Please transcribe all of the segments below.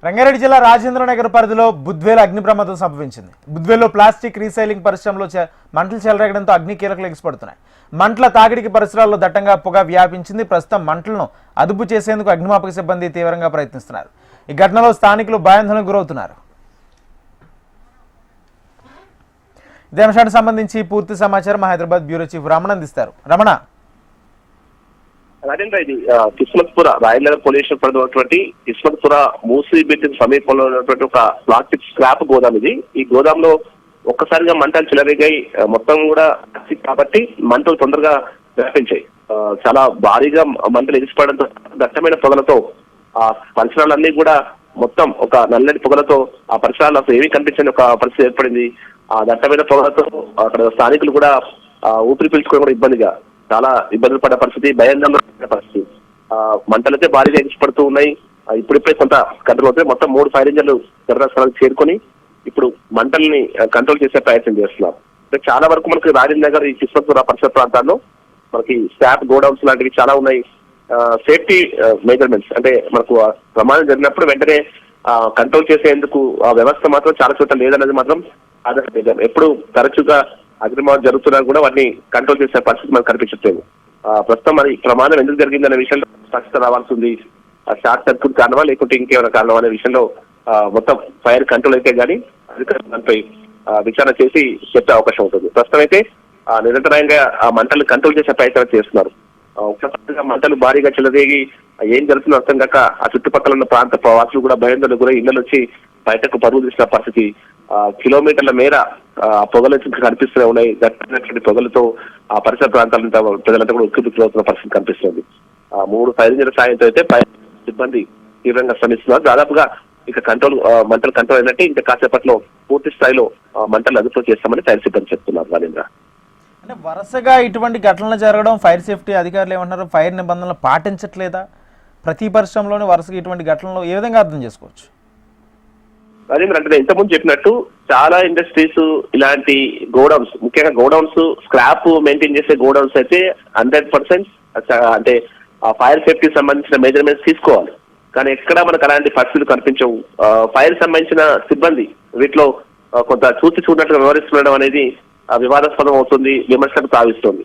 రంగారెడ్డి జిల్లా రాజేంద్రనగర్ పరిధిలో బుద్వేల్ అగ్ని ప్రమాదం సంభవించింది. బుద్వేల్లో ప్లాస్టిక్ రీసైలింగ్ పరిశ్రమలో మంటలు చెలరేగడంతో అగ్ని కీలకలు ఎగిసిపడుతున్నాయి. మంటల తాకిడికి పరిసరాల్లో దట్టంగా పొగ వ్యాపించింది. ప్రస్తుతం మంటలను అదుపు చేసేందుకు అగ్నిమాపక సిబ్బంది తీవ్రంగా ప్రయత్నిస్తున్నారు. ఈ ఘటనలో స్థానికులు భయాందోళనకు గురవుతున్నారు. ఇదే అంశానికి సంబంధించి పూర్తి సమాచారం హైదరాబాద్ బ్యూరో చీఫ్ రమణ అందిస్తారు. రమణ, రాజేంద్ర, ఇది కిస్మత్పుర రాయలనగర్ పోలీస్ పరిధిలోటువంటి కిస్మత్పుర మూసీ బిట్ సమీపంలో ఉన్నటువంటి ఒక ప్లాస్టిక్ స్క్రాప్ గోదాం ఇది. ఈ గోదాంలో ఒక్కసారిగా మంటలు చెలరేగాయి. మొత్తం కూడా కాబట్టి మంటలు తొందరగా వ్యాపించాయి. చాలా భారీగా మంటలు ఎగిసిపడడంతో దట్టమైన పొగలతో ఆ పరిసరాలన్నీ కూడా మొత్తం ఒక నల్లటి పొగలతో ఆ పరిసరాలు అసలు ఏమీ కనిపించని ఒక పరిస్థితి ఏర్పడింది. ఆ దట్టమైన పొగలతో అక్కడ స్థానికులు కూడా ఊపిరి పీల్చుకోవడం కూడా ఇబ్బందిగా, చాలా ఇబ్బందులు పడ్డ పరిస్థితి, భయాందోళన పరిస్థితి. మంటలైతే భారీగా ఎగిసిపడుతూ ఉన్నాయి. ఇప్పుడిప్పుడే కొంత కంట్రోల్ అవుతాయి. మొత్తం 3 ఫైర్ ఇంజన్లు స్థలానికి చేరుకొని ఇప్పుడు మంటల్ని కంట్రోల్ చేసే ప్రయత్నం చేస్తున్నారు. చాలా వరకు మనకి రాజేంద్ర నగర్, ఈ కిస్మత్పుర పరిసర ప్రాంతాల్లో మనకి స్టాప్ గోడౌన్స్ లాంటివి చాలా ఉన్నాయి. సేఫ్టీ మెజర్మెంట్స్ అంటే మనకు ప్రమాదం జరిగినప్పుడు వెంటనే కంట్రోల్ చేసేందుకు ఆ వ్యవస్థ మాత్రం చాలా చోట్ల లేదనేది మాత్రం ఆధారం. ఎప్పుడు తరచుగా అగ్నిమాపకం జరుగుతున్నా కూడా వాటిని కంట్రోల్ చేసే పరిస్థితి మనకు కనిపించట్లేదు. ప్రస్తుతం మరి ప్రమాదం ఎందుకు జరిగిందనే విషయంలో స్పష్టత రావాల్సి ఉంది. షార్ట్ సర్క్యూట్ కారణమా లేకుంటే ఇంకేమైనా కారణమా అనే విషయంలో మొత్తం ఫైర్ కంట్రోల్ అయితే కానీ అధికారులు దానిపై విచారణ చేసి చెప్పే అవకాశం ఉంటుంది. ప్రస్తుతం అయితే నిరంతరంగా ఆ మంటలు కంట్రోల్ చేసే ప్రయత్నం చేస్తున్నారు. ఒక్కసారిగా మంటలు భారీగా చెలరేగి ఏం జరుగుతుందో అర్థం కాక ఆ చుట్టుపక్కల ఉన్న ప్రాంత వాసులు కూడా భయాందోళన గురై ఇళ్ల వచ్చి బయటకు పరుగు తీసిన పరిస్థితి. కిలోమీటర్ల మేర పొగలు కనిపిస్తూనే ఉన్నాయి. దట్టమైనటువంటి పొగలతో ఆ పరిసర ప్రాంతాలంతా ప్రజలంతా కూడా ఉక్కిబిక్కిలవుతున్న పరిస్థితి కనిపిస్తుంది. 3 ఫైర్ ఇంజన్ల సాయంతో అయితే సిబ్బంది తీవ్రంగా శ్రమిస్తున్నారు. దాదాపుగా ఇక మంటలు కంట్రోల్ అయినట్టే. ఇంకా కాసేపట్లో పూర్తి స్థాయిలో మంటలు అదుపులో చేస్తామని ఫైర్ సిబ్బంది చెప్తున్నారు. రాజేంద్ర, అంటే వరుసగా ఇటువంటి ఘటనలు జరగడం, ఫైర్ సేఫ్టీ అధికారులు ఏమంటారు, ఫైర్ నిబంధనలు పాటించట్లేదా? ప్రతి పరిశ్రమలోనే వరుసగా ఇటువంటి ఘటనలు ఏ విధంగా అర్థం చేసుకోవచ్చు? రాజేంద్ర, అంటే ఇంతకుముందు చెప్పినట్టు చాలా ఇండస్ట్రీస్ ఇలాంటి గోడౌన్స్, ముఖ్యంగా గోడౌన్స్ స్క్రాప్ మెయింటైన్ చేసే గోడౌన్స్ అయితే 100% అంటే ఫైర్ సేఫ్టీకి సంబంధించిన మెజర్మెంట్స్ తీసుకోవాలి. కానీ ఎక్కడ మనకు అలాంటి పరిస్థితులు కనిపించవు. ఫైర్ సంబంధించిన సిబ్బంది వీటిలో కొంత చూసినట్టుగా వ్యవహరిస్తుండడం అనేది వివాదాస్పదం అవుతుంది, విమర్శలకు తావిస్తుంది.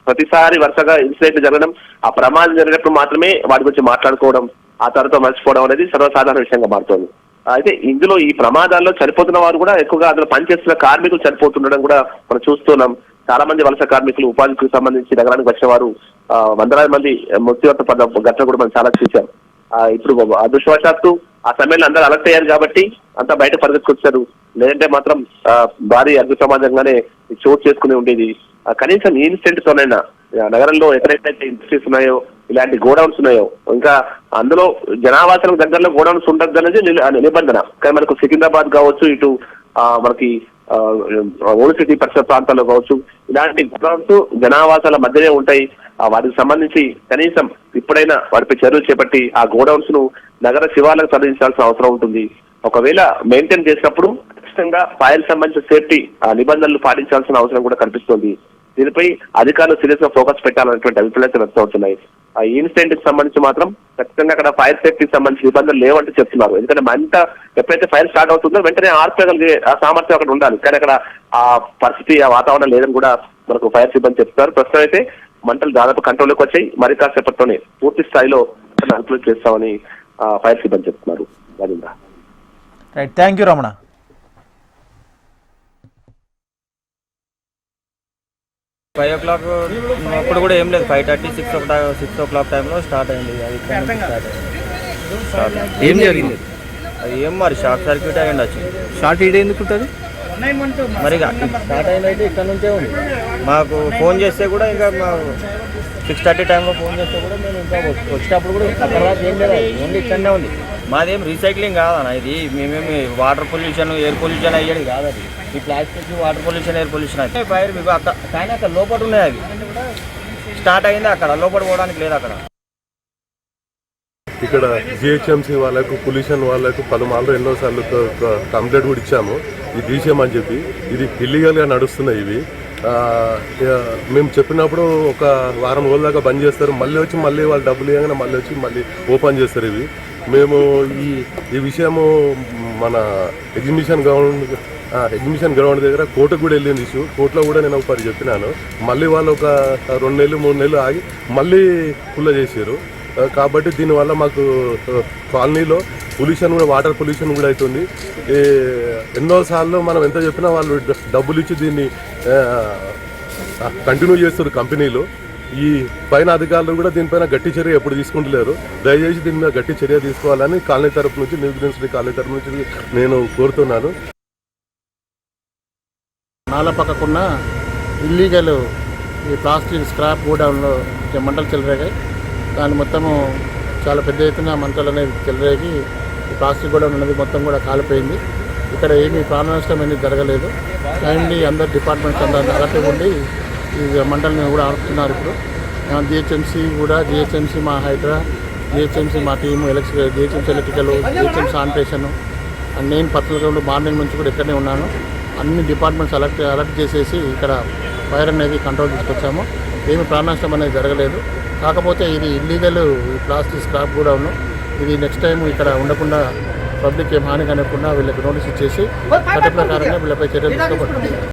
ప్రతిసారి వరుసగా ఇన్సిడెంట్ జరగడం, ఆ ప్రమాదం జరిగినప్పుడు మాత్రమే వాటి గురించి మాట్లాడుకోవడం, ఆ తర్వాత మర్చిపోవడం అనేది సర్వసాధారణ విషయంగా మారుతోంది. అయితే ఇందులో ఈ ప్రమాదాల్లో చనిపోతున్న వారు కూడా ఎక్కువగా అందులో పనిచేస్తున్న కార్మికులు చనిపోతుండడం కూడా మనం చూస్తున్నాం. చాలా మంది వలస కార్మికులు, ఉపాధికి సంబంధించి నగరానికి వచ్చిన వారు వందలాది మంది మృత్యువాత పడ్డ ఘటన కూడా మనం చాలా చూసాం. ఇప్పుడు అదృష్టవశాత్తు ఆ సమయంలో అందరూ అలర్ట్ అయ్యారు కాబట్టి అంతా బయట పరిగెత్తుకొచ్చారు. లేదంటే మాత్రం భారీ అగ్ని ప్రమాదంగానే చోటు చేసుకుని ఉండేది. కనీసం ఈ ఇన్సిడెంట్ తోనైనా నగరంలో ఎక్కడైతే ఇండస్ట్రీస్ ఉన్నాయో, ఇలాంటి గోడౌన్స్ ఉన్నాయో, ఇంకా అందులో జనావాసాలకు దగ్గరలో గోడౌన్స్ ఉండద్దు అనేది నిబంధన. కానీ మనకు సికింద్రాబాద్ కావచ్చు, ఇటు మనకి ఓల్డ్ సిటీ పరిసర ప్రాంతాల్లో కావచ్చు, ఇలాంటి గోడౌన్స్ జనావాసాల మధ్యనే ఉంటాయి. వాటికి సంబంధించి కనీసం ఇప్పుడైనా వాటిపై చర్యలు చేపట్టి ఆ గోడౌన్స్ ను నగర శివార్లకు తరలించాల్సిన అవసరం ఉంటుంది. ఒకవేళ మెయింటైన్ చేసినప్పుడు ఖచ్చితంగా ఫైర్ సంబంధించిన సేఫ్టీ నిబంధనలు పాటించాల్సిన అవసరం కూడా కనిపిస్తుంది. దీనిపై అధికారులు సీరియస్ గా ఫోకస్ పెట్టాలనేటువంటి అభిప్రాయాలు వ్యక్తం అవుతున్నాయి. ఈ ఇన్సిడెంట్ కి సంబంధించి మాత్రం ఖచ్చితంగా అక్కడ ఫైర్ సేఫ్టీకి సంబంధించిన నిబంధనలు లేవంటూ చెప్తున్నారు. ఎందుకంటే మంట ఎప్పుడైతే ఫైర్ స్టార్ట్ అవుతుందో వెంటనే ఆర్పగలిగే ఆ సామర్థ్యం అక్కడ ఉండాలి. కానీ అక్కడ ఆ పరిస్థితి, ఆ వాతావరణం లేదని కూడా మనకు ఫైర్ సిబ్బంది చెప్తున్నారు. ప్రస్తుతం అయితే మంటలు దాదాపు కంట్రోల్లోకి వచ్చాయి. మరి కాసేపట్లోనే పూర్తి స్థాయిలో అదుపులో చేస్తామని ఫైర్ సిబ్బంది చెప్తున్నారు. Rajendra, right, thank you Ramana. Five o'clock అప్పుడు కూడా ఏం లేదు, 5:30, 6 o'clock టైంలో స్టార్ట్ అయింది. అది స్టార్ట్ అయింది. ఏం జరిగింది? అది ఏం మరి షార్ట్ సర్క్యూట్ అయ్యండి. వచ్చింది షార్ట్ ఈడ ఎందుకు ఉంటుంది మరి? స్టార్ట్ అయింది అయితే ఇక్కడ నుంచే ఉంది. మాకు ఫోన్ చేస్తే కూడా ఇంకా 6:30 టైంలో ఫోన్ చేస్తే కూడా మేము ఇంకా వచ్చేటప్పుడు కూడా అక్కడ దాకా ఏం లేదు, ఓన్లీ ఇక్కడనే ఉంది. మాదేం రీసైక్లింగ్ కాదన్న ఇది. మేమేమి వాటర్ పొల్యూషన్, ఎయిర్ పొల్యూషన్ అయ్యేది కాదు. అది ఈ plastic water pollution, air pollution అయితే ఫైర్ మీకు అక్కడ, కానీ అక్కడ లోపల ఉన్నాయి. అవి స్టార్ట్ అయింది అక్కడ, లోపల పోవడానికి లేదు అక్కడ. ఇక్కడ జిహెచ్ఎంసీ వాళ్ళకు, పొల్యూషన్ వాళ్ళకు పలుమార్లు ఎన్నోసార్లు కంప్లైంట్ కూడా ఇచ్చాము ఇది తీసేయమని చెప్పి. ఇది ఇల్లీగల్గా నడుస్తున్నాయి ఇవి. మేము చెప్పినప్పుడు ఒక వారం రోజుల దాకా బంద్ చేస్తారు, మళ్ళీ వచ్చి మళ్ళీ వాళ్ళు డబ్బులు ఇవ్వగానే మళ్ళీ వచ్చి మళ్ళీ ఓపెన్ చేస్తారు ఇవి. మేము ఈ విషయము మన ఎగ్జిబిషన్ గ్రౌండ్ దగ్గర కోర్టుకు కూడా వెళ్ళింది ఇష్యూ. కోర్టులో కూడా నేను ఒకసారి చెప్పినాను. మళ్ళీ వాళ్ళు ఒక 2 నెలలు 3 నెలలు ఆగి మళ్ళీ ఫుల్ చేసారు. కాబట్టి దీనివల్ల మాకు కాలనీలో పొల్యూషన్ కూడా, వాటర్ పొల్యూషన్ కూడా అవుతుంది. ఎన్నోసార్లు మనం ఎంత చెప్పినా వాళ్ళు డబ్బులు ఇచ్చి దీన్ని కంటిన్యూ చేస్తారు కంపెనీలు. ఈ పైన అధికారులు కూడా దీనిపైన గట్టి చర్య ఎప్పుడు తీసుకుంటలేరు. దయచేసి దీని మీద గట్టి చర్య తీసుకోవాలని కాలనీ తరపు నుంచి, న్యూ గ్రీన్ సిటీ కాలనీ తరపు నుంచి నేను కోరుతున్నాను. నాల పక్కకున్న ఇల్లీగల్ ఈ ప్లాస్టిక్ స్క్రాప్ గోడౌన్లో మంటలు చెలరేగాయి. దాని మొత్తము చాలా పెద్ద ఎత్తున మంటలు అనేది చెలరేగి ఈ ప్లాస్టిక్ గోడౌన్ అనేది మొత్తం కూడా కాలిపోయింది. ఇక్కడ ఏమీ ప్రాణ నష్టం అనేది జరగలేదు. టైంలీ అందరు డిపార్ట్మెంట్స్ అందరూ అలర్ట్గా ఉండి ఈ మంటలను కూడా ఆపుతున్నారు. ఇప్పుడు జిహెచ్ఎంసీ మా హైడ్రా, జిహెచ్ఎంసీ మా team, GHMC electrical, GHMC sanitation and నేను పర్సనల్గా మార్నింగ్ నుంచి కూడా ఇక్కడనే ఉన్నాను. అన్ని డిపార్ట్మెంట్స్ అలర్ట్ చేసేసి ఇక్కడ ఫైర్ అనేది కంట్రోల్ తీసుకొచ్చాము. ఏమి ప్రాణ నష్టం అనేది జరగలేదు. కాకపోతే ఇది ఇల్లీగల్ ఈ ప్లాస్టిక్ స్క్రాప్ కూడా ఉన్నాం. ఇది నెక్స్ట్ టైం ఇక్కడ ఉండకుండా పబ్లిక్ ఏం హాని కనకుండా వీళ్ళకి నోటీస్ ఇచ్చేసి చట్ట ప్రకారంగా వీళ్ళపై చర్యలు తీసుకోబడుతుంది.